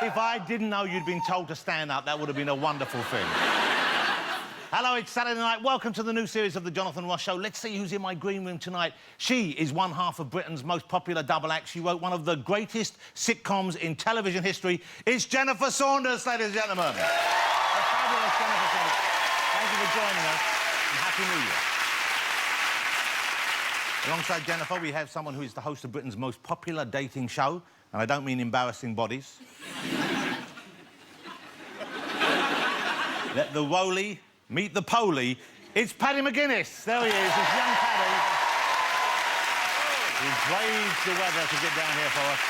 If I didn't know you'd been told to stand up, that would have been a wonderful thing. Hello, it's Saturday night. Welcome to the new series of The Jonathan Ross Show. Let's see who's in my green room tonight. She is one half of Britain's most popular double act. She wrote one of the greatest sitcoms in television history. It's Jennifer Saunders, ladies and gentlemen. The fabulous Jennifer Saunders. Thank you for joining us, and Happy New Year. Alongside Jennifer, we have someone who is the host of Britain's most popular dating show, and I don't mean embarrassing bodies. Let the roly meet the poly. It's Paddy McGuinness. There he is, it's young Paddy. He braves the weather to get down here for us.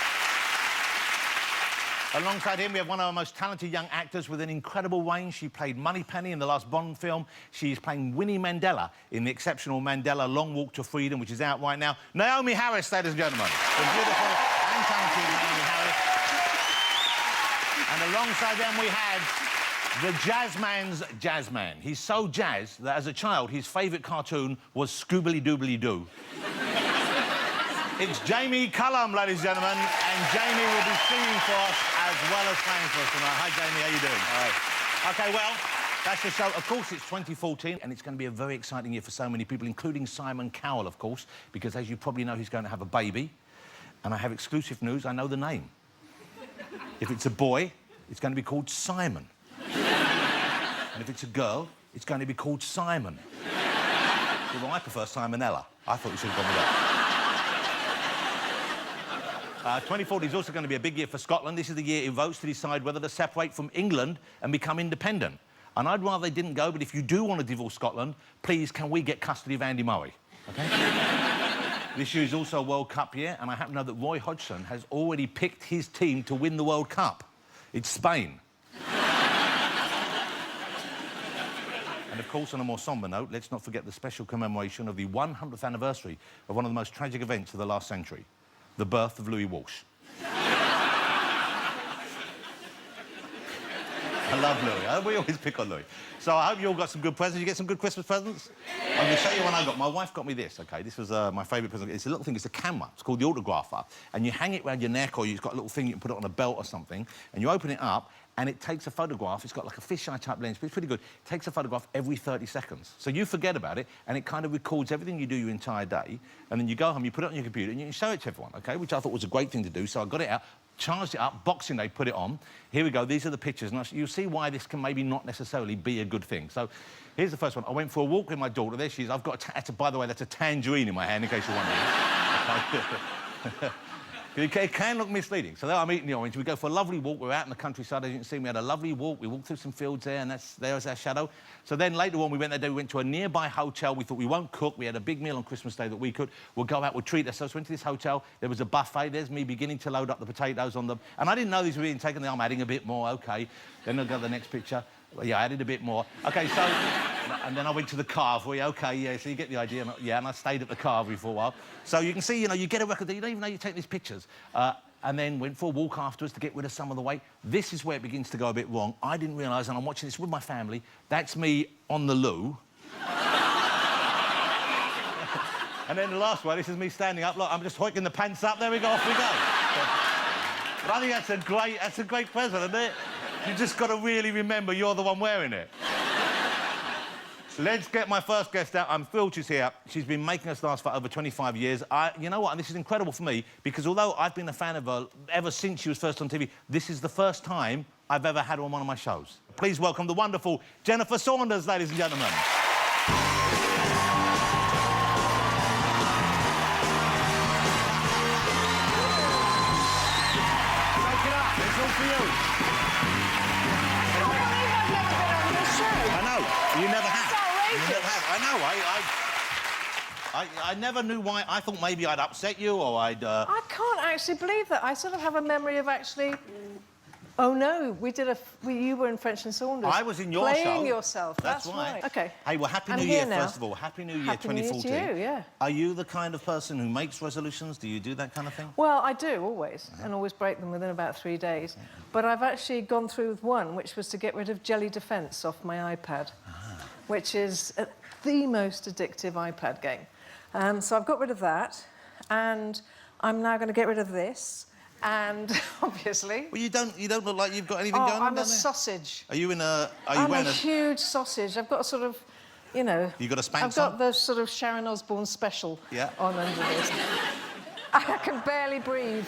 Alongside him, we have one of our most talented young actors with an incredible range. She played Moneypenny in the last Bond film. She's playing Winnie Mandela in the exceptional Mandela Long Walk to Freedom, which is out right now. Naomi Harris, ladies and gentlemen. The beautiful and talented Naomi Harris. And alongside them, we have the Jazzman's Jazzman. He's so jazz that as a child, his favourite cartoon was Scoobly-Doobly-Doo. It's Jamie Cullum, ladies and gentlemen, and Jamie will be singing for us as well as playing for us tonight. Hi, Jamie, how you doing? Hi. OK, well, that's the show. Of course, it's 2014, and it's going to be a very exciting year for so many people, including Simon Cowell, of course, because, as you probably know, he's going to have a baby. And I have exclusive news. I know the name. If it's a boy, it's going to be called Simon. And if it's a girl, it's going to be called Simon. Well, I prefer Simonella. I thought you should have gone with that. 2040 is also going to be a big year for Scotland. This is the year it votes to decide whether to separate from England and become independent. And I'd rather they didn't go, but if you do want to divorce Scotland, please, can we get custody of Andy Murray? OK? This year is also a World Cup year, and I happen to know that Roy Hodgson has already picked his team to win the World Cup. It's Spain. And, of course, on a more sombre note, let's not forget the special commemoration of the 100th anniversary of one of the most tragic events of the last century, the birth of Louis Walsh. I love Louis. We always pick on Louis. So I hope you all got some good presents. You get some good Christmas presents? I'm going to show you one I got. My wife got me this, OK? This was my favourite present. It's a little thing. It's a camera. It's called the autographer. And you hang it around your neck, or you've got a little thing you can put it on a belt or something, and you open it up, and it takes a photograph. It's got like a fisheye type lens, but it's pretty good. It takes a photograph every 30 seconds. So you forget about it, and it kind of records everything you do your entire day, and then you go home, you put it on your computer, and you can show it to everyone, OK? Which I thought was a great thing to do, so I got it out, charged it up, Boxing Day, put it on. Here we go, these are the pictures, and you'll see why this can maybe not necessarily be a good thing. So here's the first one. I went for a walk with my daughter. There she is. I've got by the way, that's a tangerine in my hand, in case you're wondering. It can look misleading. So there I'm eating the orange. We go for a lovely walk. We're out in the countryside. As you can see, we had a lovely walk. We walked through some fields there, and there's our shadow. So then later on, we went to a nearby hotel. We thought we won't cook. We had a big meal on Christmas Day that we could. We'll go out, we'll treat ourselves. So we went to this hotel. There was a buffet. There's me beginning to load up the potatoes on them. And I didn't know these were being taken. I'm adding a bit more. OK. Then I'll go to the next picture. Well, yeah, I added a bit more. OK, so... And then I went to the Carvery. OK, yeah, so you get the idea. And I stayed at the Carvery for a while. So you can see, you know, you get a record. You don't even know you take these pictures. And then went for a walk afterwards to get rid of some of the weight. This is where it begins to go a bit wrong. I didn't realise, and I'm watching this with my family, that's me on the loo. And then the last one, this is me standing up. Look, I'm just hoiking the pants up. There we go, off we go. But I think that's a great present, isn't it? You just got to really remember you're the one wearing it. Let's get my first guest out. I'm thrilled she's here. She's been making us last for over 25 years. You know what? And this is incredible for me, because although I've been a fan of her ever since she was first on TV, this is the first time I've ever had her on one of my shows. Please welcome the wonderful Jennifer Saunders, ladies and gentlemen. Take it up. It's all for you. I know. You never have. You never have. I know. I never knew why. I thought maybe I'd upset you, or I'd... I can't actually believe that. I sort of have a memory of actually... Oh, no, you were in French and Saunders. I was in your show. Playing yourself. That's right. OK. Hey, well, Happy New Year, first of all. Happy New Year, 2014. Happy New Year to you, yeah. Are you the kind of person who makes resolutions? Do you do that kind of thing? Well, I do, always, and always break them within about 3 days. But I've actually gone through with one, which was to get rid of Jelly Defence off my iPad, which is the most addictive iPad game. So I've got rid of that, and I'm now going to get rid of this, And obviously... Well, you don't look like you've got anything going on I'm down a there. sausage. Are you in a... Are you I'm wearing a huge sausage. I've got a sort of, you know... You got a Spanx I've got on? the sort of Sharon Osbourne special on under this. I can barely breathe.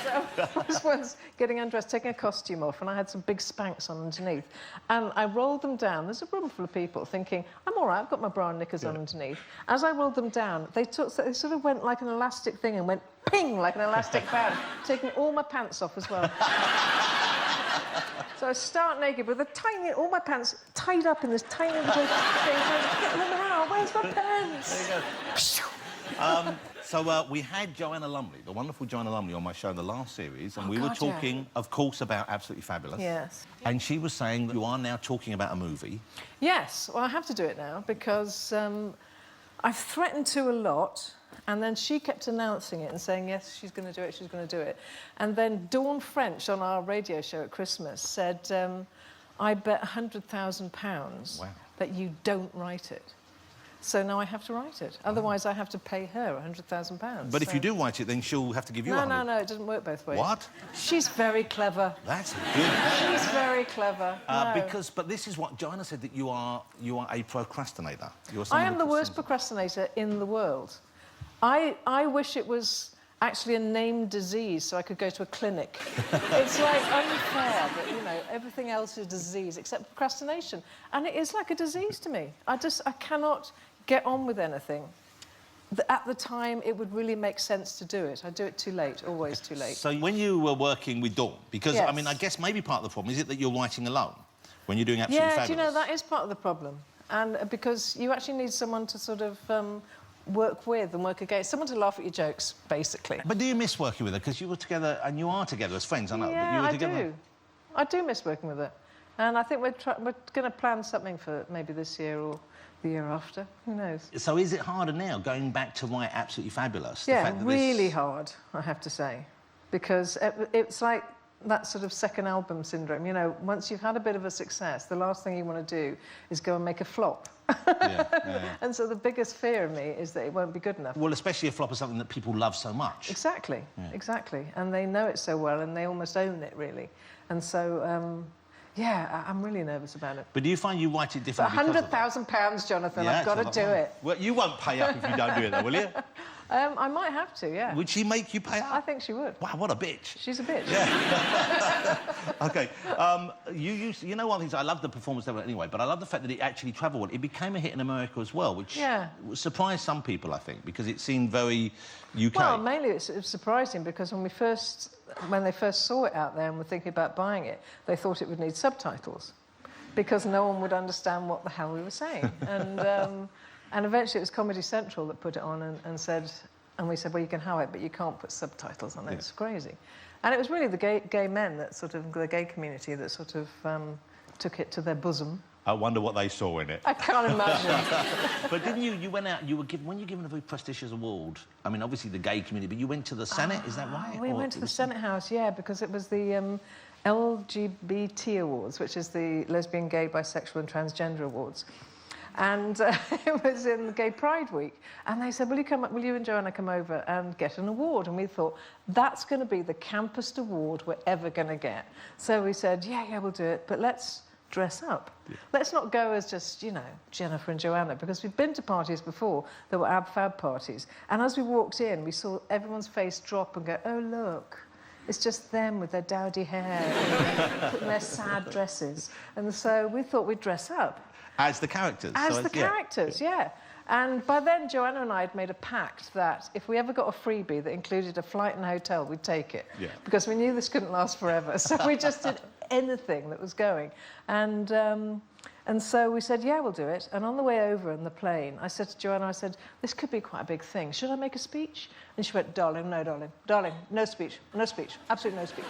So I was once getting undressed, taking a costume off, and I had some big Spanx on underneath. And I rolled them down. There's a room full of people thinking, I'm all right, I've got my bra and knickers on underneath. As I rolled them down, they sort of went like an elastic thing and went ping, like an elastic band, taking all my pants off as well. So I start naked with all my pants tied up in this tiny little thing. Get them out, where's my pants? There you go. So we had Joanna Lumley, the wonderful Joanna Lumley, on my show in the last series, and we were talking, of course, about Absolutely Fabulous. Yes. And she was saying that you are now talking about a movie. Yes, well, I have to do it now because I've threatened to a lot, and then she kept announcing it and saying, yes, she's going to do it, she's going to do it. And then Dawn French on our radio show at Christmas said, I bet £100,000 that you don't write it. So now I have to write it. Otherwise, I have to pay her £100,000. But if you do write it, then she'll have to give you No, it doesn't work both ways. What? She's very clever. That's good. She's very clever. But this is what Joanna said, that you are a procrastinator. I am the worst procrastinator in the world. I wish it was actually a named disease so I could go to a clinic. It's like unfair that, you know, everything else is disease except procrastination. And it is like a disease to me. I cannot get on with anything. At the time, it would really make sense to do it. I do it too late, always too late. So when you were working with Dawn, because, yes. I mean, I guess maybe part of the problem is it that you're writing alone when you're doing Absolutely Fabulous? Yeah, do you know, that is part of the problem. And because you actually need someone to sort of work with and work against, someone to laugh at your jokes, basically. But do you miss working with her? Because you were together, and you are together as friends, I know, yeah, but you were together... I do miss working with her. And I think we're going to plan something for maybe this year or the year after. Who knows? So is it harder now, going back to write Absolutely Fabulous? Yeah, really hard, I have to say. Because it's like that sort of second album syndrome. You know, once you've had a bit of a success, the last thing you want to do is go and make a flop. Yeah. And so the biggest fear of me is that it won't be good enough. Well, especially a flop is something that people love so much. Exactly, exactly. And they know it so well, and they almost own it, really. And so... yeah, I'm really nervous about it. But do you find you write it differently? £100,000, Jonathan, I've got to do it. Well, you won't pay up if you don't do it, though, will you? I might have to, yeah. Would she make you pay up? I think she would. Wow, what a bitch. She's a bitch. Yeah. OK. You know, one of the things, I love the performance level anyway, but I love the fact that it actually travelled. It became a hit in America as well, which surprised some people, I think, because it seemed very UK. Well, mainly it was surprising because when they first saw it out there and were thinking about buying it, they thought it would need subtitles because no one would understand what the hell we were saying. And eventually it was Comedy Central that put it on and said, and we said, well, you can have it, but you can't put subtitles on it. It's crazy. And it was really the gay men that sort of, the gay community that sort of took it to their bosom. I wonder what they saw in it. I can't imagine. But didn't you went out, when you were given a very prestigious award, I mean, obviously the gay community, but you went to the Senate, is that right? We went to the Senate House, yeah, because it was the LGBT Awards, which is the Lesbian, Gay, Bisexual and Transgender Awards. And it was in Gay Pride Week. And they said, will you and Joanna come over and get an award? And we thought, that's going to be the campest award we're ever going to get. So we said, yeah, we'll do it, but let's dress up. Yeah. Let's not go as just, you know, Jennifer and Joanna, because we've been to parties before that were ab-fab parties. And as we walked in, we saw everyone's face drop and go, oh, look. It's just them with their dowdy hair and their sad dresses. And so we thought we'd dress up. As the characters? As the characters, yeah. And by then, Joanna and I had made a pact that if we ever got a freebie that included a flight and a hotel, we'd take it. Yeah. Because we knew this couldn't last forever. So we just did anything that was going. And so we said, yeah, we'll do it. And on the way over in the plane, I said to Joanna, this could be quite a big thing. Should I make a speech? And she went, darling, no, darling. Darling, no speech. No speech. Absolutely no speech.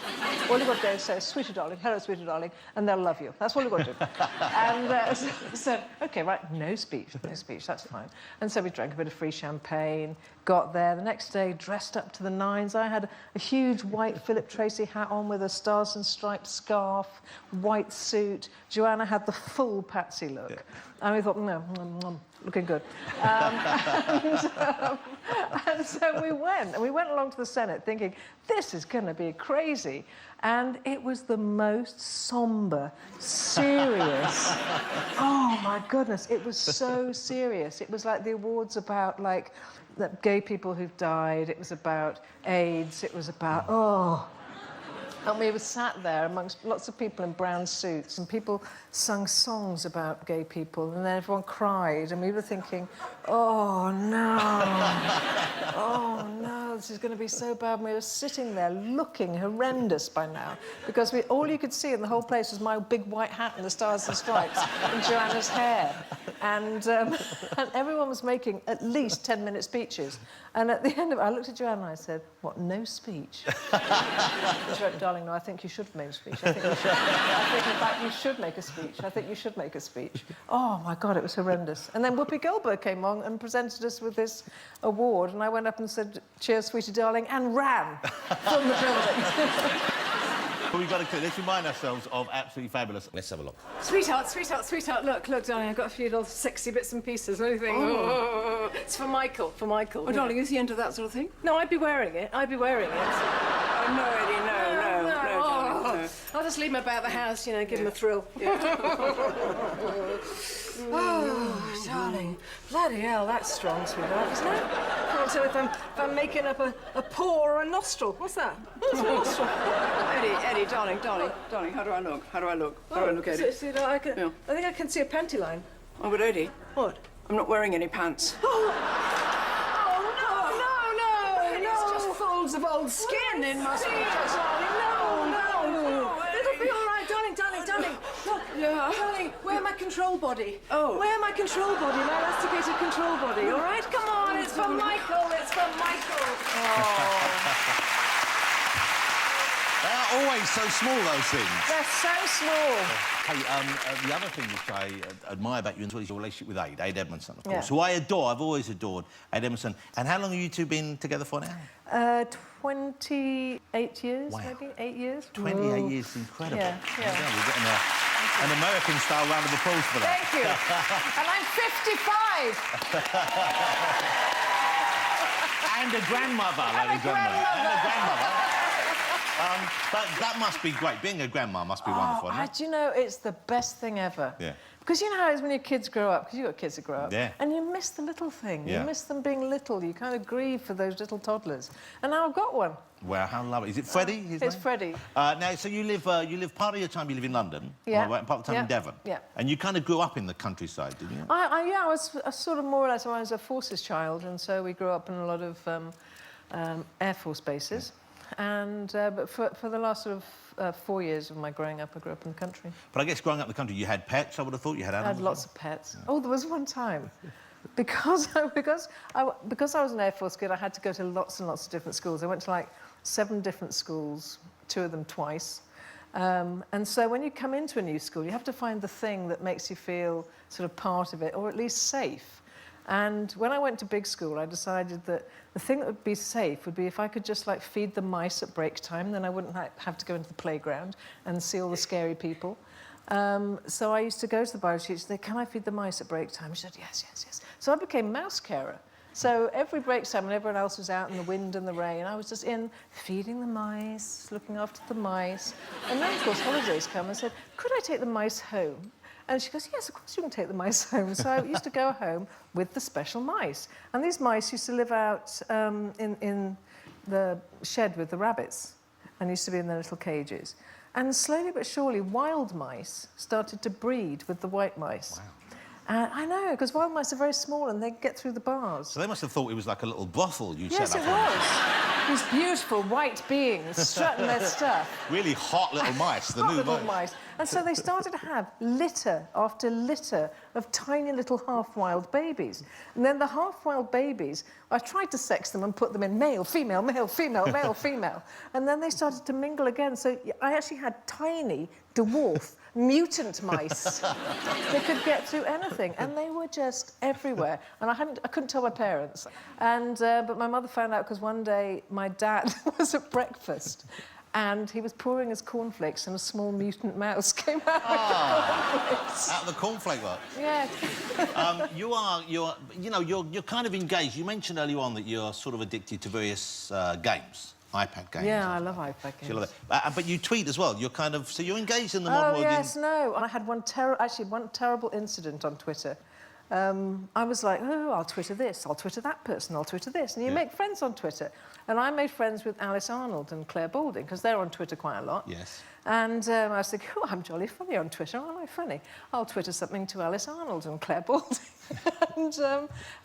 All you've got to do is say, sweetie darling, hello, sweetie darling, and they'll love you. That's all you've got to do. And so I said, OK, right, no speech, that's fine. And so we drank a bit of free champagne, got there. The next day, dressed up to the nines. I had a huge white Philip Tracy hat on with a Stars and Stripes scarf scarf, white suit. Joanna had the full Patsy look. Yeah. And we thought, no, looking good. And so we went. And we went along to the Senate thinking, this is going to be crazy. And it was the most somber, serious. Oh, my goodness. It was so serious. It was like the awards about, like, the gay people who've died. It was about AIDS. It was about, oh... And we were sat there amongst lots of people in brown suits, and people sung songs about gay people, and then everyone cried, and we were thinking, oh, no. Oh, no, this is going to be so bad. And we were sitting there looking horrendous by now, because all you could see in the whole place was my big white hat and the Stars and Stripes and Joanna's hair. And everyone was making at least 10-minute speeches. And at the end of it, I looked at Joanna and I said, what, no speech? She went, darling, no, I think you should make a speech. I think you should. I think, in fact, you should make a speech. I think you should make a speech. Oh, my God, it was horrendous. And then Whoopi Goldberg came on and presented us with this award, and I went up and said, cheers, sweetie darling, and ran from the building. But we've got to... Let's remind ourselves of Absolutely Fabulous. Let's have a look. Sweetheart, sweetheart, sweetheart. Look, darling, I've got a few little sexy bits and pieces. What do you think? Oh. It's for Michael, Oh, darling, is he into that sort of thing? No, I'd be wearing it. Oh, no, Eddie, no, darling, no. I'll just leave him about the house, you know, give him a thrill. Yeah. Oh, darling. Bloody hell, that's strong, sweetheart, isn't it? Can't tell if I'm making up a paw or a nostril. What's that? What's a nostril? Eddie, darling, how do I look? How do I look, Eddie? Sweetheart, I think I can see a panty line. Oh, but Eddie. What? I'm not wearing any pants. No. It's just folds of old skin in my sweetheart, darling. No. It'll be all right, darling. Look, darling, wear my control body. Oh. Wear my control body, my elasticated control body, all right? Come on, it's for Michael, Oh. They are always so small, those things. They're so small. Hey, the other thing which I admire about you as well is your relationship with Ade Edmondson, of course, Yeah. who I adore. I've always adored Ade Edmondson. And how long have you two been together for now? 28 years, Wow. maybe? 8 years? 28 years, incredible. Yeah. We're getting an American-style round of applause for that. Thank you. And I'm 55. And a grandmother, ladies and gentlemen. And a grandmother. But that must be great. Being a grandma must be wonderful, isn't it? Do you know, it's the best thing ever. Yeah. Because you know how it is when your kids grow up, because you've got kids that grow up, Yeah. and you miss the little thing. Yeah. You miss them being little. You kind of grieve for those little toddlers. And now I've got one. Wow, how lovely. Is it Freddie, his It's name? Freddie. Now, so you live part of your time you live in London, Yeah. and part of the time in Devon. Yeah. And you kind of grew up in the countryside, didn't you? I was sort of more or less, I was a forces child, and so we grew up in a lot of Air Force bases. And but for the last sort of 4 years of my growing up, I grew up in the country. But I guess growing up in the country, you had pets, I would have thought. You had I animals. had lots of pets. Yeah. Oh, there was one time. Because I was an Air Force kid, I had to go to lots and lots of different schools. I went to like 7 different schools, 2 of them twice. And so when you come into a new school, you have to find the thing that makes you feel sort of part of it, or at least safe. And when I went to big school, I decided that the thing that would be safe would be if I could just, like, feed the mice at break time, then I wouldn't have to go into the playground and see all the scary people. So I used to go to the biology teacher and say, can I feed the mice at break time? She said, yes. So I became mouse carer. So every break time, when everyone else was out in the wind and the rain, I was just in feeding the mice, looking after the mice. And then, of course, holidays come and I said, could I take the mice home? And she goes, yes, of course you can take the mice home. So I used to go home with the special mice. And these mice used to live out in the shed with the rabbits and used to be in their little cages. And slowly but surely, wild mice started to breed with the white mice. Wow. I know, because wild mice are very small and they get through the bars. So they must have thought it was like a little brothel you'd set up. Yes, it was. These beautiful white beings strutting their stuff. Really hot little mice, the new mice. And so they started to have litter after litter of tiny little half-wild babies. And then the half-wild babies, I tried to sex them and put them in male, female, male, female, male, female. And then they started to mingle again. So I actually had tiny, dwarf, mutant mice that could get through anything. And they were just everywhere. And I couldn't tell my parents. And but my mother found out because one day my dad was at breakfast and he was pouring his cornflakes and a small mutant mouse came out of the cornflakes. Out of the cornflake box. Yeah. You're kind of engaged. You mentioned earlier on that you're sort of addicted to various games, iPad games. Yeah, I love iPad games. You love it. But you tweet as well. You're kind of... So you're engaged in the modern world. Yes, no. And I had one terrible incident on Twitter. I was like, oh, I'll Twitter this, I'll Twitter that person, I'll Twitter this. And you make friends on Twitter. And I made friends with Alice Arnold and Claire Balding, because they're on Twitter quite a lot. Yes. And I was thinking, oh, I'm jolly funny on Twitter, aren't I funny? I'll Twitter something to Alice Arnold and Claire Balding. and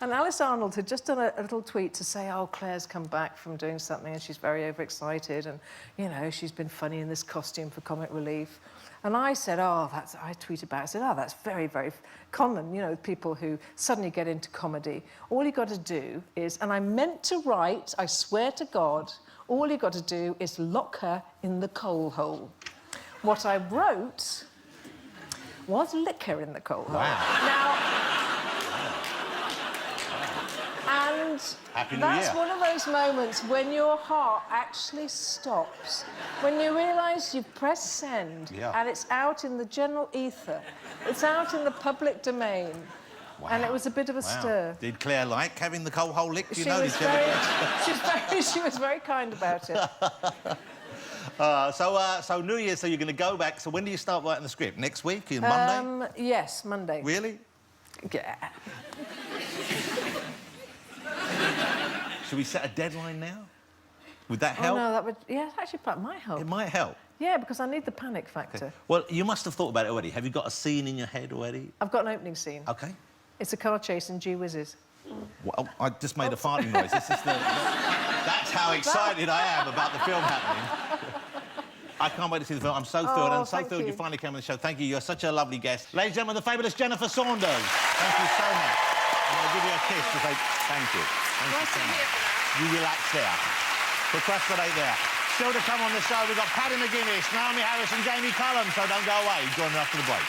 Alice Arnold had just done a little tweet to say, oh, Claire's come back from doing something and she's very overexcited and, you know, she's been funny in this costume for comic relief. And I said, I tweeted back, I said, oh, that's very, very common, you know, people who suddenly get into comedy. All you got to do is, and I meant to write, I swear to God, all you got to do is lock her in the coal hole. What I wrote was lick her in the coal hole. Now, and that's one of those moments when your heart actually stops. When you realise you've pressed send and it's out in the general ether. It's out in the public domain. Wow. And it was a bit of a stir. Did Claire like having the coal hole licked? She was very kind about it. So New Year, so you're going to go back. So when do you start writing the script? Next week? Monday? Yes, Monday. Really? Yeah. Should we set a deadline now? Would that help? Oh, no, that would... Yeah, actually, that might help. It might help. Yeah, because I need the panic factor. Okay. Well, you must have thought about it already. Have you got a scene in your head already? I've got an opening scene. OK. It's a car chase in Gee Whizzes. Well, I just made a farting noise. This is that's how excited I am about the film happening. I can't wait to see the film. I'm so thrilled. I'm so thrilled you finally came on the show. Thank you. You're such a lovely guest. Ladies and gentlemen, the fabulous Jennifer Saunders. Thank you so much. I'm going to give you a kiss to say thank you. Thank you so much. You relax there. Procrastinate there. Still to come on the show, we've got Paddy McGuinness, Naomi Harris and Jamie Cullum, so don't go away. Join us after the break.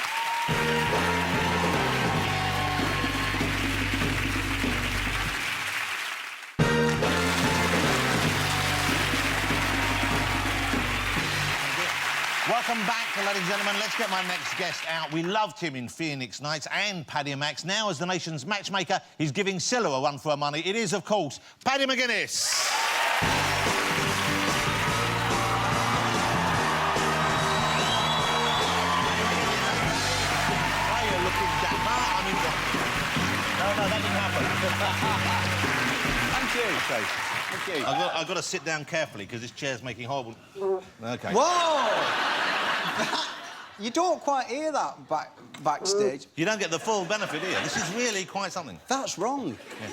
Welcome back, ladies and gentlemen. Let's get my next guest out. We loved him in Phoenix Nights and Paddy and Max. Now, as the nation's matchmaker, he's giving Scylla a run for her money. It is, of course, Paddy McGuinness. Why are you looking dapper? I mean... No, that didn't happen. Thank you. Okay. Thank you. I've got to sit down carefully because this chair's making horrible... OK. Whoa! You don't quite hear that backstage. You don't get the full benefit here. This is really quite something. That's wrong. Yeah.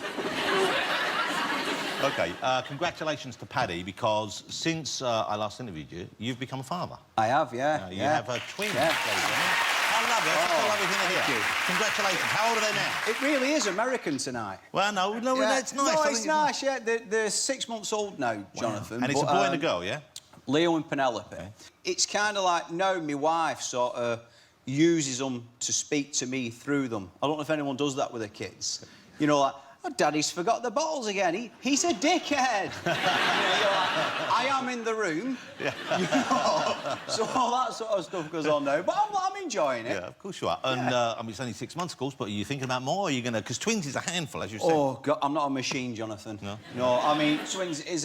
OK, congratulations to Paddy, because since I last interviewed you, you've become a father. I have, yeah. You have a twin. Yeah. I love it. That's a lovely thing to hear. Thank you. Congratulations. How old are they now? It really is American tonight. Well, no, it's nice. No, it's nice, yeah. They're 6 months old now, Jonathan. And it's a boy and a girl, yeah? Leo and Penelope. Okay. It's kind of like, no, my wife sort of uses them to speak to me through them. I don't know if anyone does that with their kids. You know, like, oh, Daddy's forgot the bottles again. He's a dickhead. You're like, I am in the room. Yeah. You know? So all that sort of stuff goes on now. But I'm enjoying it. Yeah, of course you are. And, I mean, it's only 6 months, of course, but are you thinking about more? Or are you going to... Because twins is a handful, as you said. Oh, God, I'm not a machine, Jonathan. No? No, I mean, twins is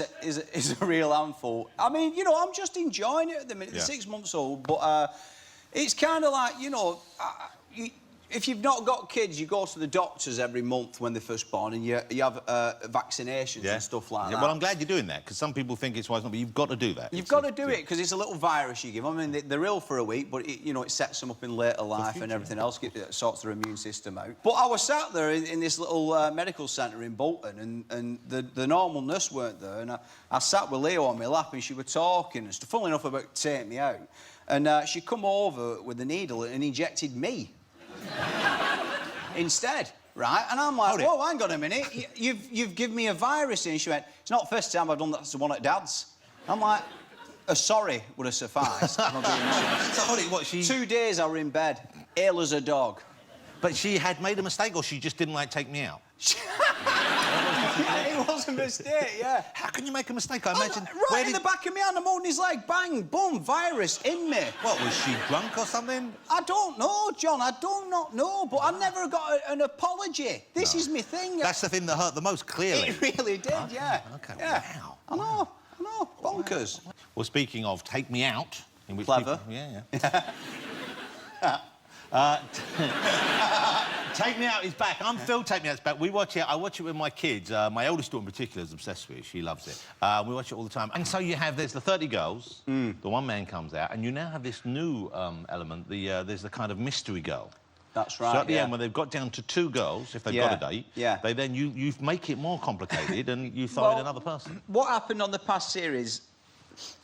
a real handful. I mean, you know, I'm just enjoying it at the minute. They're 6 months old, but it's kind of like, you know... if you've not got kids, you go to the doctors every month when they're first born and you have vaccinations and stuff like that. Well, I'm glad you're doing that, because some people think it's wise not, but you've got to do that. You've got to do it, because it's a little virus you give them. I mean, they're ill for a week, but, you know, it sets them up in later life and everything else, it sorts their immune system out. But I was sat there in this little medical centre in Bolton, and the normal nurse weren't there, and I sat with Leo on my lap, and she was talking and stuff, funnily enough, about taking me out. And she come over with the needle and injected me. Instead, right? And I'm like, whoa, hang on a minute. You've given me a virus. And she went, it's not the first time I've done that to one at Dad's. I'm like, a sorry would have sufficed. I'm not being honest. Sorry, what, she... 2 days I were in bed, ill as a dog. But she had made a mistake, or she just didn't, like, take me out? It It was a mistake, yeah. How can you make a mistake? I imagine... Right in the back of my hand, I'm holding his leg, bang, boom, virus in me. What, was she drunk or something? I don't know, John, I do not know, but I never got an apology. This is my thing. That's the thing that hurt the most, clearly. It really did, yeah. Okay, yeah. wow. I know, bonkers. Well, speaking of Take Me Out... In which Clever. People, Take Me Out is back. I'm Phil. Take Me Out's back. We watch it. I watch it with my kids. My oldest daughter in particular is obsessed with it. She loves it. We watch it all the time. And so you have there's the 30 girls. The one man comes out, and you now have this new element. There's the kind of mystery girl. That's right. So at the end, when they've got down to 2 girls, if they've got a date, they then you make it more complicated, and you find another person. What happened on the past series?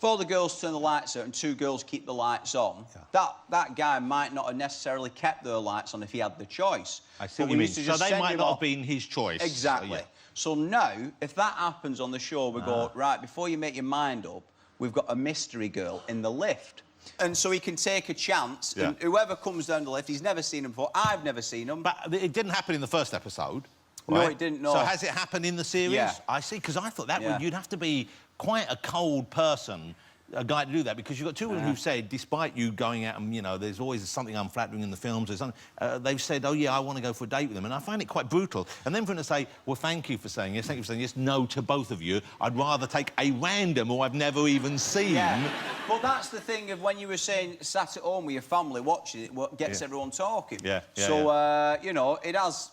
4 the girls turn the lights out and 2 girls keep the lights on. Yeah. That guy might not have necessarily kept their lights on if he had the choice. I see what you mean. So they might not have been his choice. Exactly. So now, if that happens on the show, we go, right, before you make your mind up, we've got a mystery girl in the lift. And so he can take a chance, and whoever comes down the lift, he's never seen him before. I've never seen him. But it didn't happen in the first episode. No, right? it didn't, no. So has it happened in the series? Yeah. I see, because I thought that you'd have to be quite a cold person, a guy to do that, because you've got 2 women who've said, despite you going out and, you know, there's always something unflattering in the films, there's something, they've said, oh, yeah, I want to go for a date with them, and I find it quite brutal. And then for them to say, well, thank you for saying yes, thank you for saying yes, no to both of you, I'd rather take a random who I've never even seen. Yeah. But that's the thing of when you were saying sat at home with your family watching it, what gets everyone talking. So, you know, it has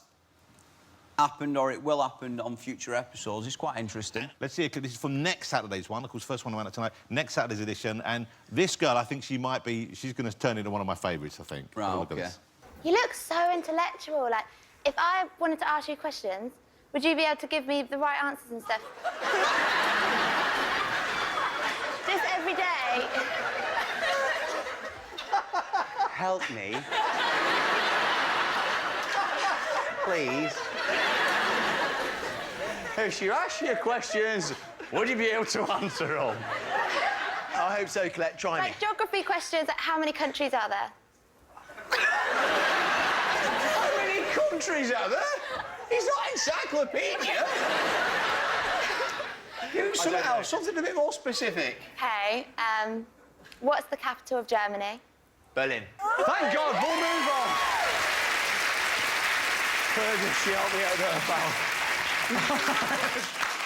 happened or it will happen on future episodes. It's quite interesting. Let's see, this is from next Saturday's one. Of course, first one went out tonight. Next Saturday's edition, and this girl, I think she's going to turn into one of my favourites, I think. Right, OK. You look so intellectual. Like, if I wanted to ask you questions, would you be able to give me the right answers and stuff? Just every day. Help me. Please. If she asks you questions, would you be able to answer them? I hope so, Colette. Try me. Like geography questions, like how many countries are there? How many countries are there? He's not encyclopedia. Give something else, something a bit more specific. Okay, what's the capital of Germany? Berlin. Thank God, we'll move on. Fergus, she helped me out there, pal.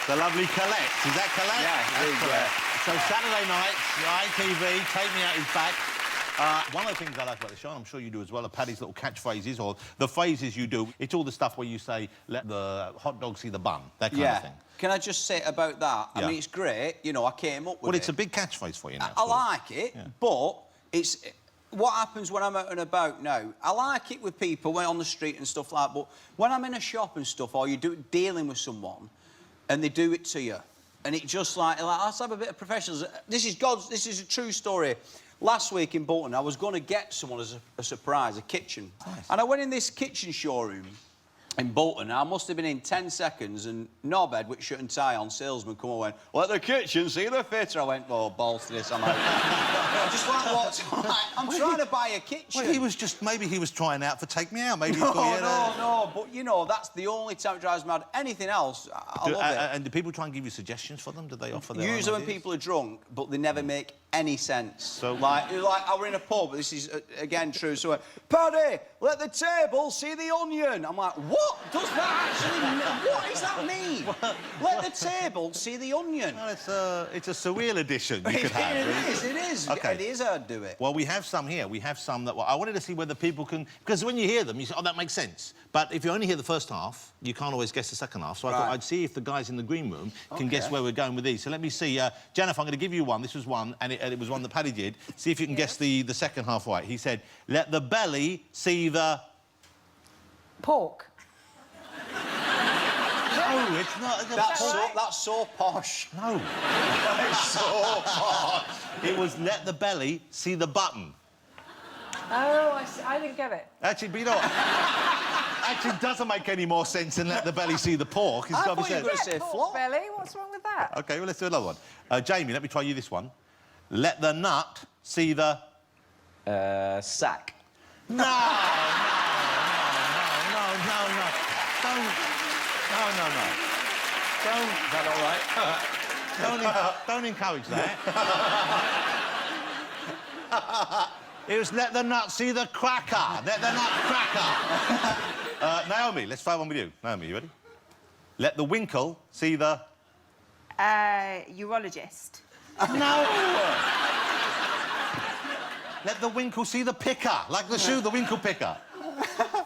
The lovely Colette. Is that Colette? Yeah, That's Colette. So Saturday night, ITV, Take Me Out is back. One of the things I like about the show, and I'm sure you do as well, are Paddy's little catchphrases, or the phrases you do. It's all the stuff where you say, let the hot dog see the bun, that kind of thing. Can I just say about that? I mean, it's great. You know, I came up with it. Well, it's a big catchphrase for you now. I like it, but it's... What happens when I'm out and about now? I like it with people on the street and stuff like that, but when I'm in a shop and stuff, or you're dealing with someone, and they do it to you, and it just like let's have a bit of professionalism. This is a true story. Last week in Bolton, I was going to get someone as a surprise, a kitchen. Nice. And I went in this kitchen showroom in Bolton, and I must have been in 10 seconds, and Norbed, with shirt and tie on, salesman, come over and went, let the kitchen see the fitter. I went, oh, balls to this. I'm like, just like, what? I'm trying to buy a kitchen. Well, he was just, maybe he was trying out for Take Me Out. Maybe No, but, you know, that's the only time it drives me mad. Anything else, I love it. And do people try and give you suggestions for them? Do they offer their Usually own when ideas? people are drunk, but they never make any sense. So, like I were in a pub, this is, again, true, so Paddy, let the table see the onion. I'm like, what does that actually mean? What does that mean? Let the table see the onion. Well, it's a surreal edition you could have. It is. Okay. It is how to do it. Well, we have some here. We have some that... Well, I wanted to see whether people can... Because when you hear them, you say, oh, that makes sense. But if you only hear the first half, you can't always guess the second half. So I thought I'd see if the guys in the green room can guess where we're going with these. So let me see. Jennifer, I'm going to give you one. This was one, and it was one that Paddy did. See if you can guess the second half right. He said, let the belly see the... Pork. No, it's not. That's so posh. No. It's so posh. It was let the belly see the button. Oh, I see. I didn't get it. Actually, but you know what? Actually, it doesn't make any more sense than let the belly see the pork. It's got to be said. Say Pork flop. belly. What's wrong with that? OK, well, let's do another one. Jamie, let me try you this one. Let the nut see the... Sack. No. Don't... No. Is that all right? Don't encourage that. It was let the nut see the cracker. Let the nut cracker. Naomi, let's try one with you. Naomi, you ready? Let the winkle see the... urologist. No! Let the winkle see the picker. Like the shoe, the winkle picker.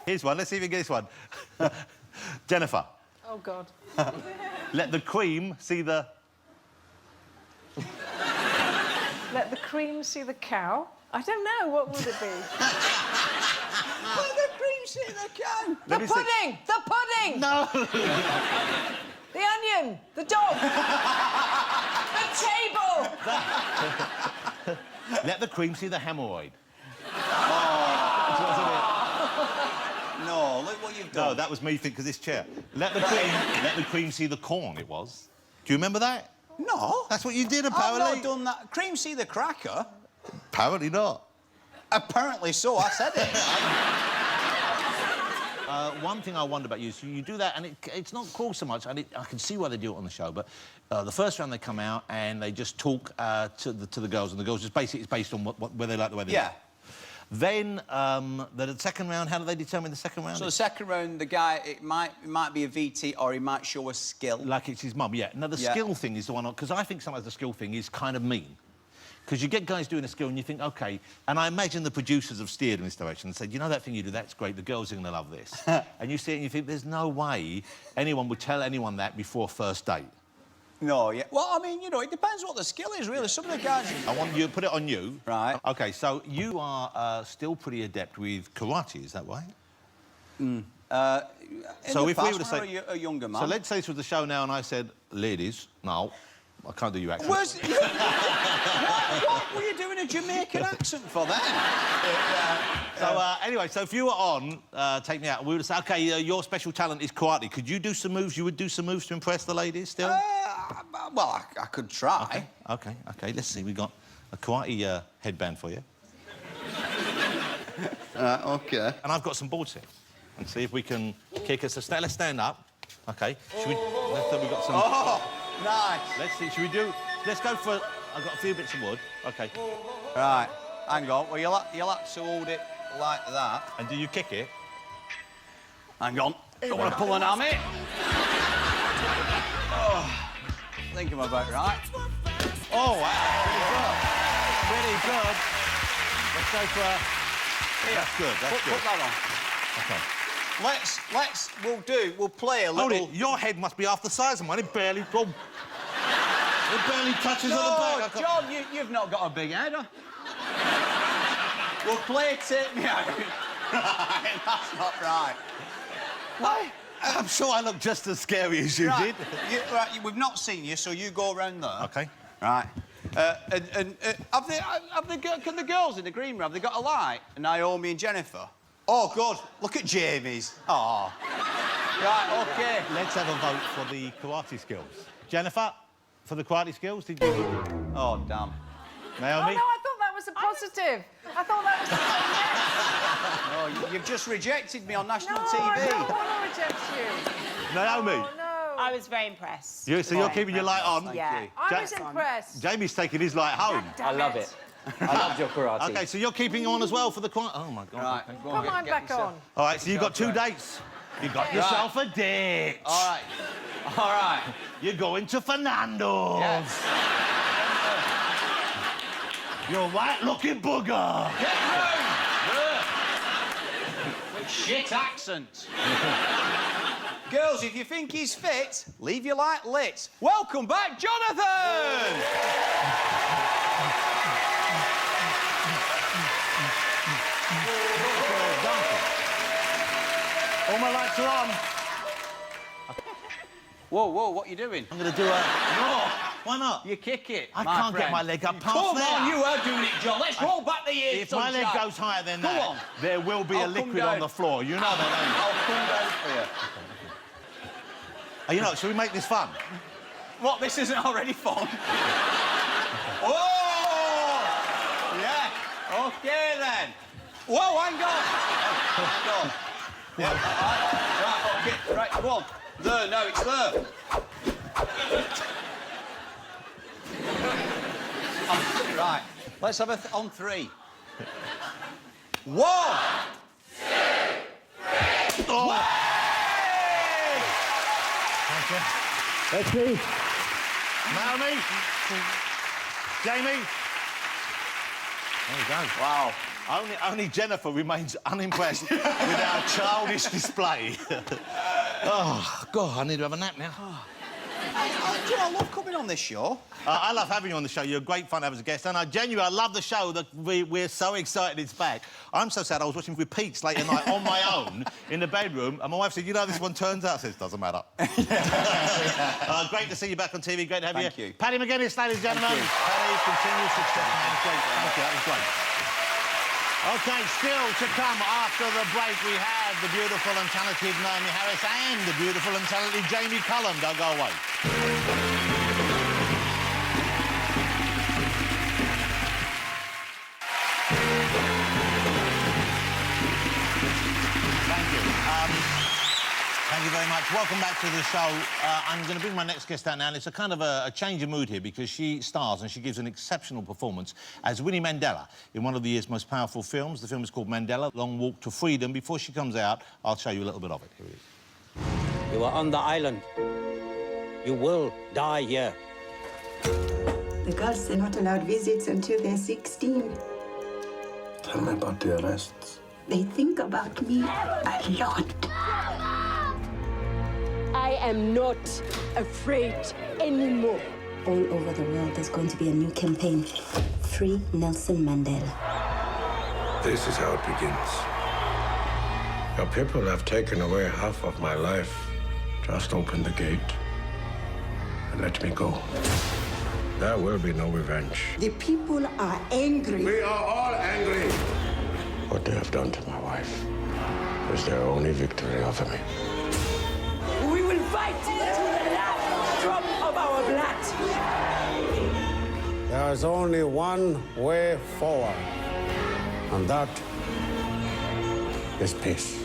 Here's one. Let's see if you get this one. Jennifer. Oh, God. Let the cream see the... Let the cream see the cow. I don't know. What would it be? Let the cream sit in the can. Let me see. The pudding! No! The onion! The dog! The table! Let the cream see the hemorrhoid. No, look what you've done. No, that was me thinking, because this chair. Let the cream see the corn, it was. Do you remember that? No. That's what you did, I've apparently. not done that. Cream see the cracker? Apparently not. Apparently so, I said it. One thing I wonder about you, so you do that, and it's not cool so much, and I can see why they do it on the show, but the first round they come out and they just talk to the girls, and the girls just basically it's based on where they like the way they Yeah. look. Then the second round, how do they determine the second round? So the second round, the guy, it might be a VT or he might show a skill. Like it's his mum, yeah. Now, the skill thing is the one, because I think sometimes the skill thing is kind of mean. Because you get guys doing a skill and you think, OK, and I imagine the producers have steered in this direction and said, you know that thing you do, that's great, the girls are going to love this. And you see it and you think, there's no way anyone would tell anyone that before first date. No, yeah. Well, I mean, you know, it depends what the skill is, really. Some of the guys... I want you to put it on you. Right. OK, so you are still pretty adept with karate, is that right? So if we were to say a younger man... So let's say this was the show now and I said, ladies, no, I can't do your accent. What were you doing a Jamaican accent for then? So, anyway, so if you were on Take Me Out, we would say, OK, your special talent is karate. Could you do some moves? You would do some moves to impress the ladies still? Well, I could try. OK, let's see. We've got a karate headband for you. OK. And I've got some boards here. And see if we can kick us. So let's stand up. OK. Should we... We've got some... Oh, nice. Let's see. Should we do... Let's go for... I've got a few bits of wood. OK. Right. Hang on. Well, you'll have to hold it like that. And do you kick it? Hang on. Don't want to pull an arm in. Oh, I think I'm about right. Oh, wow. Pretty good. Let's go for a... That's good, that's good. Put that on. OK. We'll play a little... Hold it, your head must be half the size of mine. It barely... It barely touches on the back. No, John, you've not got a big head, huh? We'll play Take Me Out. Right, that's not right. Why? I'm sure I look just as scary as you did. We've not seen you, so you go around there. OK. Right. Can the girls in the green room, have they got a light? Naomi and Jennifer? Oh, God, look at Jamie's. Oh. Right, OK. Let's have a vote for the karate skills. Jennifer, for the karate skills, did you... Oh, damn. Naomi? Oh, no, I thought that was a positive. I thought that was a yes. Oh, you've just rejected me on national No, TV. I don't want to reject you. Naomi? Oh, no. I was very impressed. So you're keeping your light on? Yeah. I was impressed. Jamie's taking his light home. Damn I love it. I loved your karate. OK, so you're keeping on as well for the karate... Oh, my God. Right, Okay. go Put mine get back yourself. on. All right, so you've got 2 dates. You got yourself a date. All right. All right. You're going to Fernando's. Yes. You're a white-looking booger. Get round! With shit accent. Girls, if you think he's fit, leave your light lit. Welcome back, Jonathan! All my lights are on. Whoa, what are you doing? I'm going to do a... No, why not? You kick it, I can't get my leg up past Come there. on, you are doing it, John. Let's roll back the ears, If my leg sunshine. goes higher than Come that, on. there will be a I'll come liquid down. on the floor. You know that, don't you? I'll come down for you. Oh, you know, should we make this fun? What, this isn't already fun? Whoa! Yeah, OK then. Whoa, hang on. Hang on. Yeah, right, OK, right, come on. There, no, it's there. Right. Let's have on 3. 1. Oh. Thank you. That's me. Naomi? Jamie? There you go. Wow. Only Jennifer remains unimpressed with our childish display. Oh, God, I need to have a nap now. I love coming on this show. I love having you on the show. You're great fun to have as a guest. And I genuinely love the show. That we're so excited it's back. I'm so sad I was watching repeats late at night on my own in the bedroom. And my wife said, you know, this one turns out. I said, it doesn't matter. Great to see you back on TV. Great to have Thank you. Paddy McGuinness, ladies and gentlemen. Thank you. Paddy, continued success. Thank you. That was great. OK, still to come after the break, we have the beautiful and talented Naomi Harris and the beautiful and talented Jamie Cullum. Don't go away. Thank you very much. Welcome back to the show. I'm going to bring my next guest out now, and it's a kind of a change of mood here because she stars and she gives an exceptional performance as Winnie Mandela in one of the year's most powerful films. The film is called Mandela, Long Walk to Freedom. Before she comes out, I'll show you a little bit of it. Here it is. You are on the island. You will die here. The girls, they're not allowed visits until they're 16. Tell me about the arrests. They think about me a lot. I am not afraid anymore. All over the world, there's going to be a new campaign. Free Nelson Mandela. This is how it begins. Your people have taken away half of my life. Just open the gate and let me go. There will be no revenge. The people are angry. We are all angry. What they have done to my wife is their only victory over me. We will fight to the last drop of our blood. There is only one way forward, and that is peace.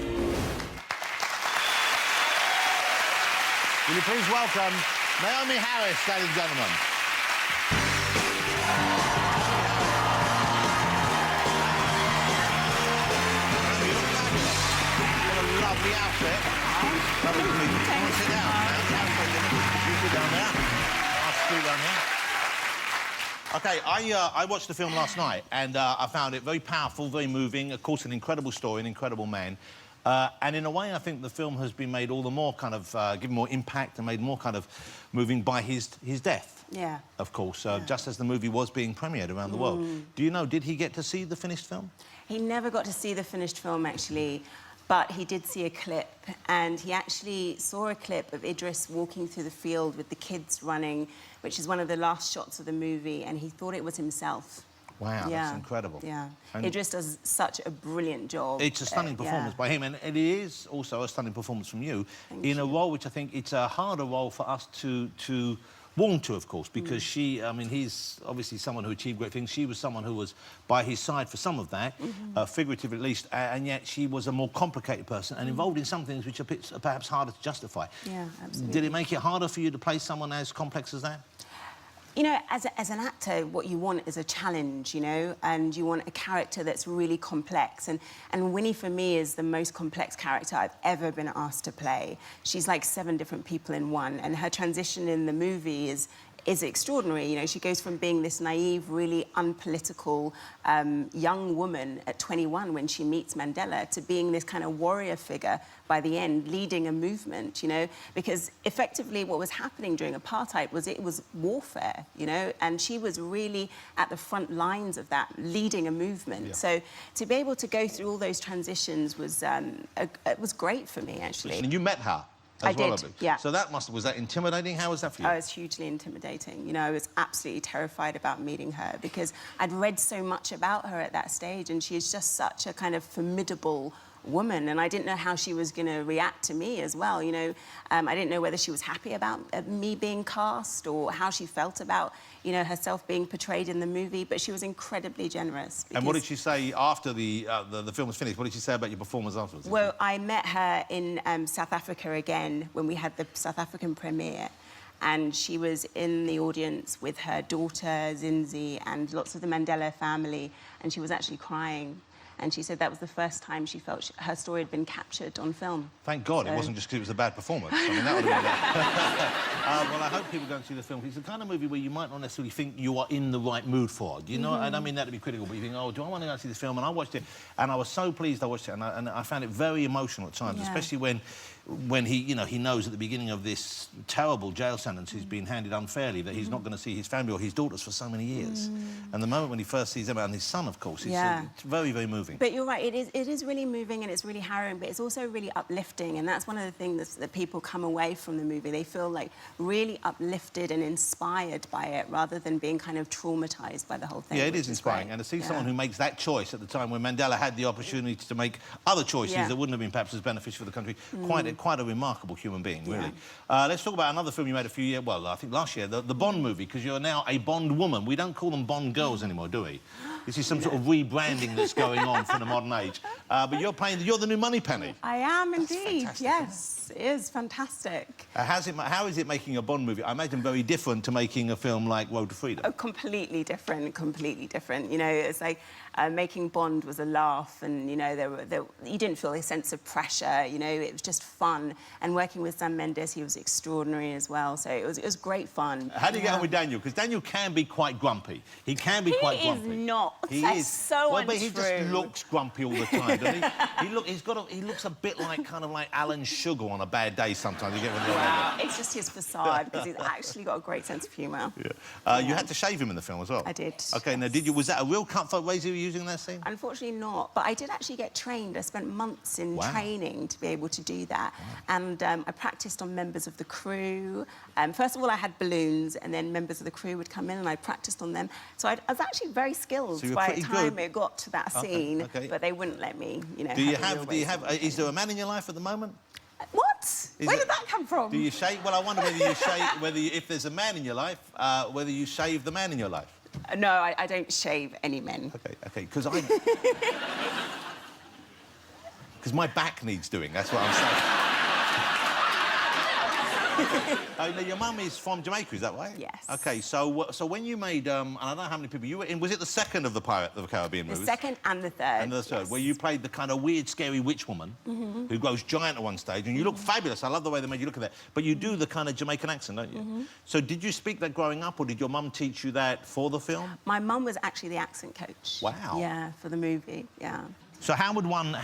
Will you please welcome Naomi Harris, ladies and gentlemen. Lovely outfit. Lovely to meet you. Come on, sit down. You sit down there. I'll scoot down here. OK, I watched the film last night and I found it very powerful, very moving. Of course, an incredible story, an incredible man. And in a way, I think the film has been made all the more kind of... given more impact and made more kind of moving by his death. Yeah. Of course, just as the movie was being premiered around the world. Do you know, did he get to see the finished film? He never got to see the finished film, actually. But he did see a clip, and he actually saw a clip of Idris walking through the field with the kids running, which is one of the last shots of the movie, and he thought it was himself. Wow, that's incredible. Yeah. And Idris does such a brilliant job. It's a stunning performance by him, and it is also a stunning performance from you in a role which I think it's a harder role for us to warm to, of course, because she, I mean, he's obviously someone who achieved great things. She was someone who was by his side for some of that, figurative at least, and yet she was a more complicated person and involved in some things which are perhaps harder to justify. Yeah, absolutely. Did it make it harder for you to play someone as complex as that? You know, as an actor, what you want is a challenge, you know, and you want a character that's really complex. And Winnie, for me, is the most complex character I've ever been asked to play. She's like 7 different people in one, and her transition in the movie is extraordinary. You know, she goes from being this naive, really unpolitical young woman at 21 when she meets Mandela to being this kind of warrior figure by the end, leading a movement, you know, because effectively what was happening during apartheid was it was warfare, you know, and she was really at the front lines of that, leading a movement. Yeah. So to be able to go through all those transitions was it was great for me, actually. And you met her? I did, yeah. So was that intimidating? How was that for you? Oh, it was hugely intimidating. You know, I was absolutely terrified about meeting her because I'd read so much about her at that stage, and she is just such a kind of formidable woman, and I didn't know how she was going to react to me as well, you know. I didn't know whether she was happy about me being cast or how she felt about, you know, herself being portrayed in the movie, but she was incredibly generous. And what did she say after the film was finished? What did she say about your performance afterwards? Well, I met her in South Africa again when we had the South African premiere, and she was in the audience with her daughter, Zinzi, and lots of the Mandela family, and she was actually crying. And she said that was the first time she felt her story had been captured on film. Thank God it wasn't just because it was a bad performance. I mean, that would have been well, I hope people go and see the film. It's the kind of movie where you might not necessarily think you are in the right mood for. Do you know? I don't mean that to be critical, but you think, oh, do I want to go and see this film? And I watched it, and I was so pleased I watched it, and I found it very emotional at times, especially when he, you know, he knows at the beginning of this terrible jail sentence he's been handed unfairly, that he's not going to see his family or his daughters for so many years. And the moment when he first sees them, and his son, of course, it's very, very moving. But you're right, it is really moving and it's really harrowing, but it's also really uplifting, and that's one of the things that people come away from the movie. They feel, like, really uplifted and inspired by it, rather than being kind of traumatised by the whole thing. Yeah, it is inspiring. And to see someone who makes that choice at the time when Mandela had the opportunity to make other choices that wouldn't have been perhaps as beneficial for the country, quite a remarkable human being, really. Let's talk about another film you made a few years, well, I think last year, the Bond movie, because you're now a Bond woman. We don't call them Bond girls anymore, do we? This is some sort of rebranding that's going on for the modern age. But you're the new Moneypenny. I am indeed, yes. It is fantastic. How is it making a Bond movie? I imagine very different to making a film like Road to Freedom. Oh, completely different, completely different. You know, it's like making Bond was a laugh, and, you know, you didn't feel a sense of pressure, you know, it was just fun. And working with Sam Mendes, he was extraordinary as well, so it was great fun. How do you get on with Daniel? Because Daniel can be quite grumpy. He can be quite grumpy. He is not. He That's is. so untrue. But he just looks grumpy all the time, doesn't he? He looks a bit like, kind of like Alan Sugar on a bad day sometimes. You get what Wow, it's just his facade, because he's actually got a great sense of humour. You had to shave him in the film as well. I did. OK, now, was that a real cutthroat razor you were using in that scene? Unfortunately not, but I did actually get trained. I spent months in training to be able to do that. And I practised on members of the crew. First of all, I had balloons, and then members of the crew would come in, and I practised on them. So I was actually very skilled by the time it got to that scene, but they wouldn't let me, you know. Is there a man in your life at the moment? What? Where did that come from? Do you shave? Well, I wonder whether you shave, if there's a man in your life, whether you shave the man in your life. No, I don't shave any men. OK, because because my back needs doing, that's what I'm saying. Now, your mum is from Jamaica, is that right? Yes. OK, so when you made, and I don't know how many people you were in, was it the second of the Pirate of the Caribbean movies? The second and the third. And the third, where you played the kind of weird, scary witch woman who grows giant at one stage, and you look fabulous. I love the way they made you look at that. But you do the kind of Jamaican accent, don't you? So did you speak that growing up, or did your mum teach you that for the film? My mum was actually the accent coach. Wow. Yeah, for the movie, yeah. So how would one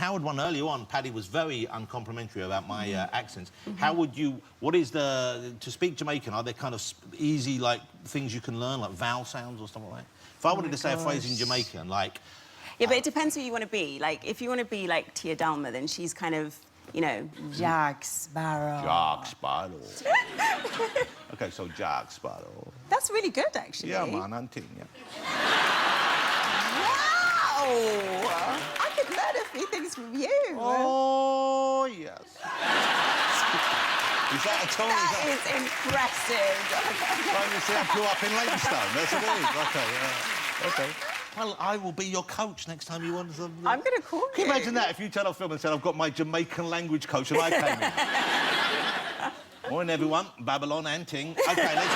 earlier on, Paddy was very uncomplimentary about my accents. How would you, to speak Jamaican, are there kind of easy, like, things you can learn, like vowel sounds or something like that? If I wanted to say a phrase in Jamaican, like... Yeah, but it depends who you want to be. Like, if you want to be like Tia Dalma, then she's kind of, you know, Jack Sparrow. Jack Sparrow. OK, so Jack Sparrow. That's really good, actually. Yeah, man, I'm telling you. Wow! I could learn a few things from you. Oh, yes. Is that at all? That is impressive. Well, you see, I grew up in Leytonstone. That's what it is. OK, OK. Well, I will be your coach next time you want something. I'm going to call you. Can you imagine that if you turned off film and said, I've got my Jamaican language coach and I came in? Morning, everyone. Babylon and Ting. OK, let's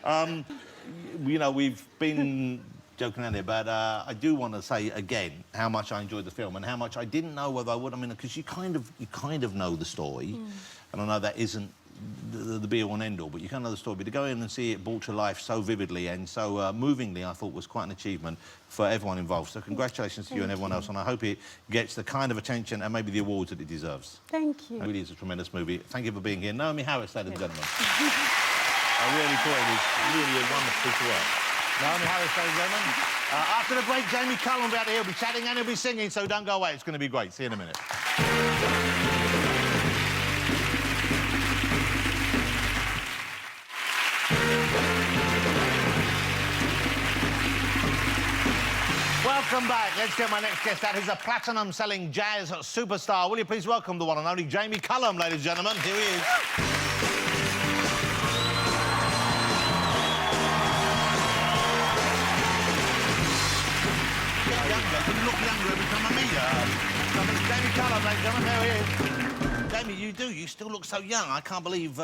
go. You know, we've been joking around here, but I do want to say again how much I enjoyed the film and how much I didn't know whether I would. I mean, because you kind of know the story, and I know that isn't the be-all and end-all, but you kind of know the story. But to go in and see it brought to life so vividly and so movingly, I thought was quite an achievement for everyone involved. So congratulations to you and everyone else, and I hope it gets the kind of attention and maybe the awards that it deserves. Thank you. It really is a tremendous movie. Thank you for being here. Naomi Harris, ladies and gentlemen. I really thought it was really a wonderful piece of work. Naomi Harris, ladies and gentlemen. After the break, Jamie Cullum will be out here. He'll be chatting and he'll be singing, so don't go away. It's going to be great. See you in a minute. Welcome back. Let's get my next guest out. He's a platinum-selling jazz superstar. Will you please welcome the one and only Jamie Cullum, ladies and gentlemen. Here he is. You look younger every time I meet you. Jamie Cullum, ladies and gentlemen, there he is. Jamie, you do. You still look so young. I can't believe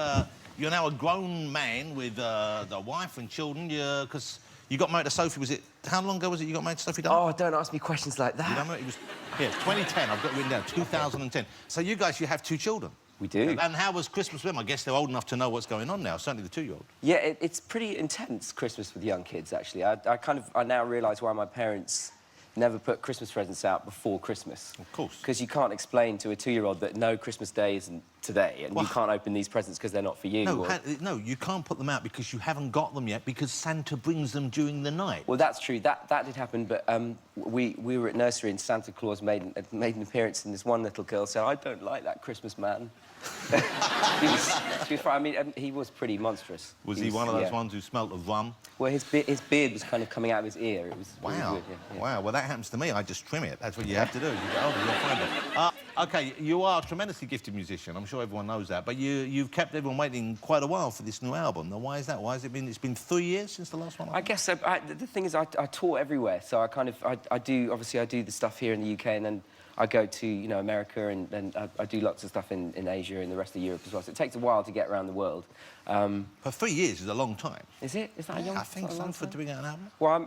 you're now a grown man with the wife and children. Because you got married to Sophie, was it... How long ago was it you got married to Sophie Dunn? Oh, don't ask me questions like that. You don't know? It was... Here, 2010. I've got it written down. 2010. So you guys, you have 2 children. We do. And how was Christmas with them? I guess they're old enough to know what's going on now, certainly the 2-year-old. Yeah, it's pretty intense, Christmas with young kids, actually. I now realise why my parents never put Christmas presents out before Christmas. Of course. Because you can't explain to a 2-year-old that no, Christmas Day isn't today, and you can't open these presents because they're not for you. No, no, you can't put them out because you haven't got them yet, because Santa brings them during the night. Well, that's true. That did happen, but we were at nursery and Santa Claus made an appearance, and this one little girl said, "I don't like that Christmas man." she was, I mean, he was pretty monstrous. Was he one of those ones who smelt of rum? Well, his beard was kind of coming out of his ear. It was wow. really weird, yeah. Wow, well, that happens to me. I just trim it. That's what you have to do. You get older, you'll find it. OK, you are a tremendously gifted musician. I'm sure everyone knows that. But you've kept everyone waiting quite a while for this new album. Now, why is that? Why has it been... It's been 3 years since the last one? I guess so. The thing is, I tour everywhere. So I do the stuff here in the UK, and then I go to, you know, America, and I do lots of stuff in Asia and the rest of Europe as well. So it takes a while to get around the world. For 3 years is a long time. Is it? Is that a long time? I think so, for doing an album. Well,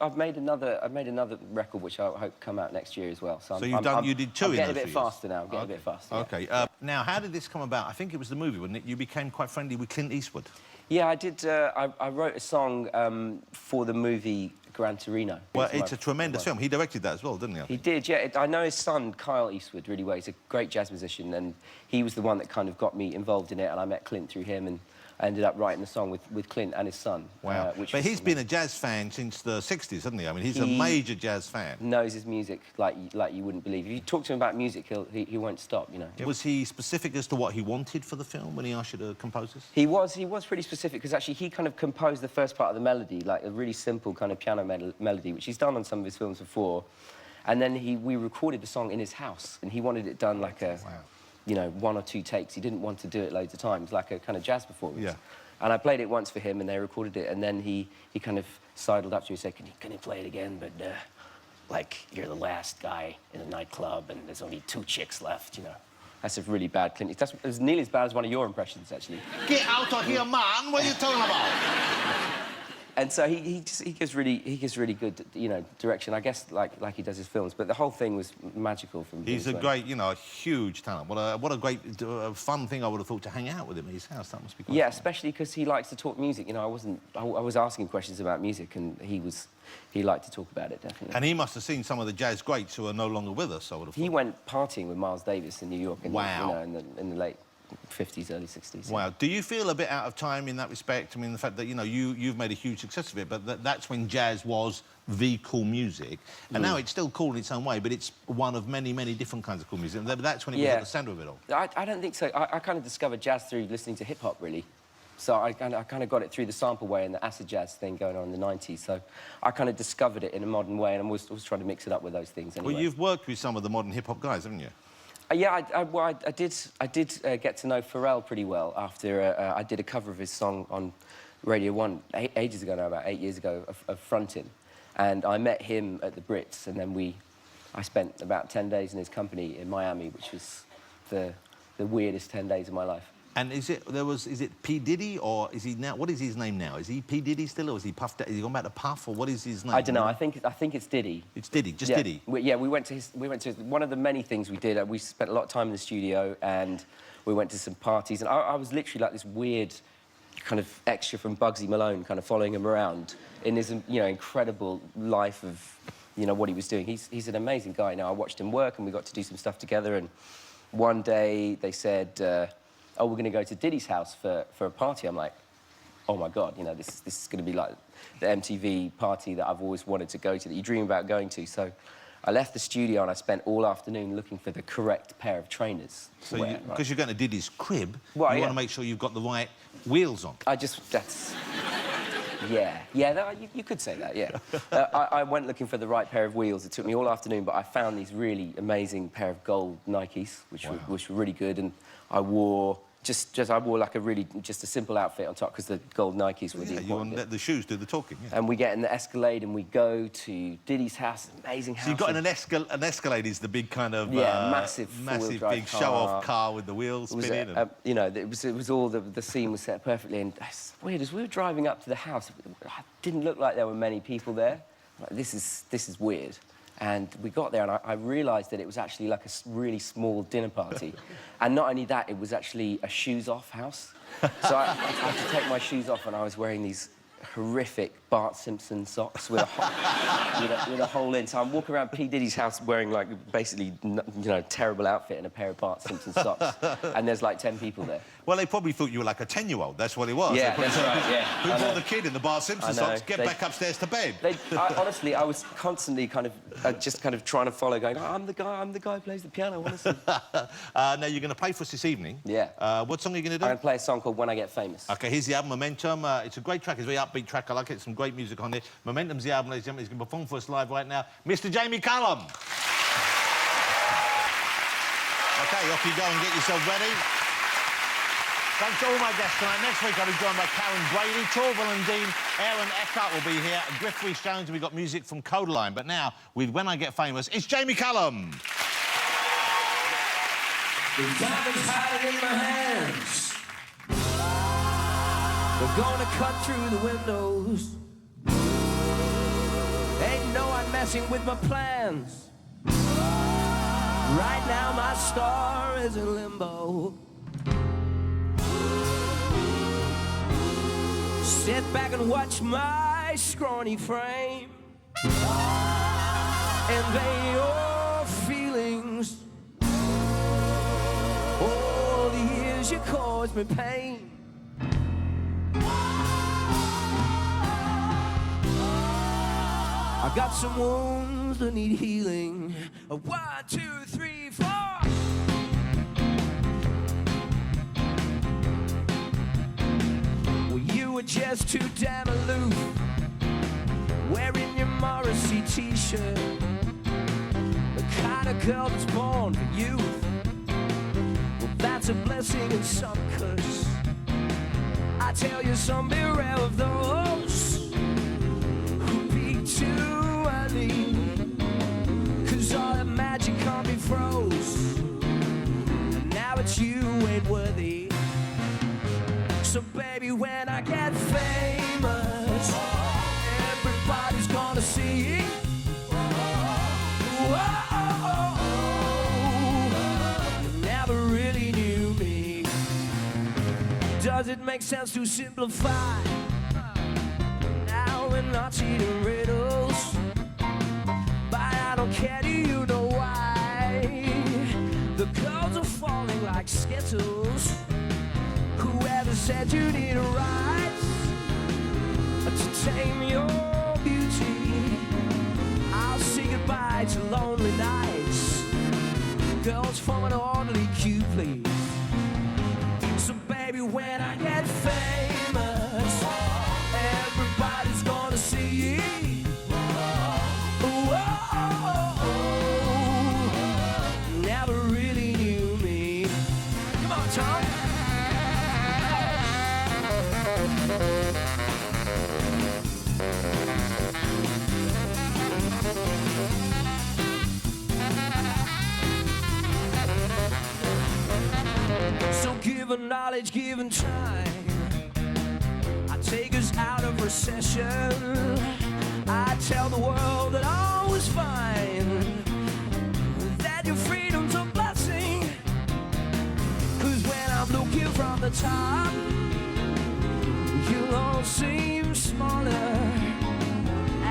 I've made another record which I hope to come out next year as well. So you did 2 in those 3 years? I'm getting a bit faster now. I'm getting a bit faster. OK. Yeah. Now, how did this come about? I think it was the movie, wasn't it? You became quite friendly with Clint Eastwood. Yeah, I did. I wrote a song for the movie Gran Torino. Well, it's a tremendous film. He directed that as well, didn't he? He did, yeah. I know his son, Kyle Eastwood, really well. He's a great jazz musician, and he was the one that kind of got me involved in it, and I met Clint through him, and I ended up writing the song with Clint and his son. Wow. But he's been a jazz fan since the 60s, hasn't he? I mean, he's a major jazz fan. Knows his music like you wouldn't believe. If you talk to him about music, he won't stop, you know. Was he specific as to what he wanted for the film when he asked you to compose this? He was pretty specific, because actually he kind of composed the first part of the melody, like a really simple kind of piano melody, which he's done on some of his films before. And then we recorded the song in his house, and he wanted it done like a... Wow. You know, 1 or 2 takes. He didn't want to do it loads of times, like a kind of jazz performance. Yeah. And I played it once for him, and they recorded it, and then he kind of sidled up to me and said, can you play it again? But, like, you're the last guy in a nightclub, and there's only 2 chicks left, you know. That's a really bad Clint. That's nearly as bad as one of your impressions, actually. Get out of here, man! What are you talking about? And so he gives really good, you know, direction, I guess, like he does his films. But the whole thing was magical from He's a great, you know, a huge talent. What a great, fun thing I would have thought to hang out with him at his house. That must be quite fun. Especially because he likes to talk music. You know, I was asking questions about music, and he liked to talk about it, definitely. And he must have seen some of the jazz greats who are no longer with us, I would have thought. He went partying with Miles Davis in New York in, wow. You know, in the late 50s, early 60s. Wow. Do you feel a bit out of time in that respect? I mean, the fact that, you know, you've made a huge success of it, but that's when jazz was the cool music. And now it's still cool in its own way, but it's one of many, many different kinds of cool music. And that's when it was at the centre of it all. I don't think so. I kind of discovered jazz through listening to hip-hop, really. So I kind of got it through the sample way and the acid jazz thing going on in the 90s. So I kind of discovered it in a modern way, and I'm always trying to mix it up with those things anyway. Well, you've worked with some of the modern hip-hop guys, haven't you? Yeah, I did get to know Pharrell pretty well after I did a cover of his song on Radio 1 ages ago now, about 8 years ago, of Frontin'. And I met him at the Brits, and then I spent about 10 days in his company in Miami, which was the weirdest 10 days of my life. And is it P. Diddy, or is he now... What is his name now? Is he P. Diddy still, or is he Puff Daddy? Is he gone back to Puff, or what is his name? I don't know. I think it's Diddy. It's Diddy, just Diddy? We went to one of the many things we did. We spent a lot of time in the studio, and we went to some parties, and I was literally like this weird kind of extra from Bugsy Malone, kind of following him around in his, you know, incredible life of, you know, what he was doing. He's an amazing guy. Now, I watched him work, and we got to do some stuff together, and one day they said... oh, we're going to go to Diddy's house for a party. I'm like, oh, my God, you know, this is going to be like the MTV party that I've always wanted to go to, that you dream about going to. So I left the studio, and I spent all afternoon looking for the correct pair of trainers. So because you're going to Diddy's crib, well, you want to make sure you've got the right wheels on. That's... Yeah, you could say that, yeah. I went looking for the right pair of wheels. It took me all afternoon, but I found these really amazing pair of gold Nikes, which were really good, and I wore I wore like just a simple outfit on top because the gold Nikes were the Yeah, important bit. the shoes do the talking, yeah. And we get in the Escalade and we go to Diddy's house, amazing house. So you've got an Escalade is the big kind of... massive big show-off car with the wheels spinning. You know, it was all the scene was set perfectly. And it's weird, as we were driving up to the house, it didn't look like there were many people there. Like, this is weird. And we got there, and I realised that it was actually like a really small dinner party. And not only that, it was actually a shoes-off house. So I had to take my shoes off, and I was wearing these horrific Bart Simpson socks with a hole in. So I'm walking around P. Diddy's house wearing, like, basically, terrible outfit and a pair of Bart Simpson socks. And there's, like, 10 people there. Well, they probably thought you were like a 10-year-old. That's what it was. Yeah, that's right, yeah. Who brought the kid in the Bart Simpson socks? Get back upstairs to bed. Honestly, I was constantly kind of trying to follow, going, oh, I'm the guy who plays the piano, honestly. Now, you're going to play for us this evening. Yeah. What song are you going to do? I'm going to play a song called When I Get Famous. OK, here's the album, Momentum. It's a great track. It's a very upbeat track. I like it. Some great music on it. Momentum's the album, ladies and gentlemen. He's going to perform for us live right now. Mr. Jamie Cullum. OK, off you go and get yourself ready. Thanks to all my guests tonight. Next week, I'll be joined by Karen Brady, Torval and Dean, Aaron Eckhart will be here, Griff Rhys-Jones, and we've got music from Codaline. But now, with When I Get Famous, it's Jamie Cullum. The diamonds hiding in my hands. We're gonna cut through the windows. Ain't no one messing with my plans. Right now my star is in limbo. Sit back and watch my scrawny frame invade your feelings. All the years you caused me pain. I got some wounds that need healing. 1, 2, 3, 4. Well, you were just too damn aloof, wearing your Morrissey t-shirt, the kind of girl that's born for youth. Well, that's a blessing and some curse. I tell you, some beware of those who peek too early, 'cause all that magic can't be froze. And now it's you ain't worthy. So baby, when I get famous, everybody's gonna see. Whoa, you never really knew me. Does it make sense to simplify? Now we're not eating riddles, but I don't care, do you know why? The girls are falling like Skittles. Whoever said you need a right to tame your beauty? I'll say goodbye to lonely nights. Girls from an orderly queue, please. So baby, when I get famous, everybody's gonna see. Never really knew me. Come on, Tom. So given knowledge, given time, I take us out of recession. I tell the world that all was fine, that your freedom's a blessing. 'Cause when I'm looking from the top, you'll all seem smaller.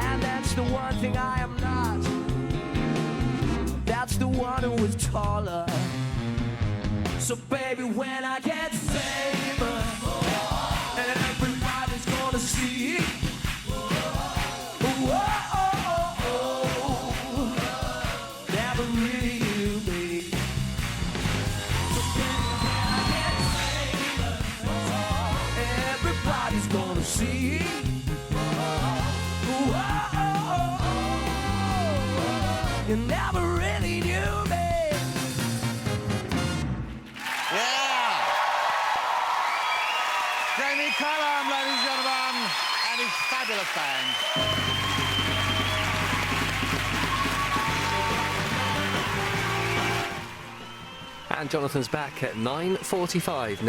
And that's the one thing I am not. That's the one who is taller. So baby, when I get famous, everybody's gonna see. Never really knew me. So baby, when I get famous, everybody's gonna see. You never really knew me. And Jonathan's back at 9:45.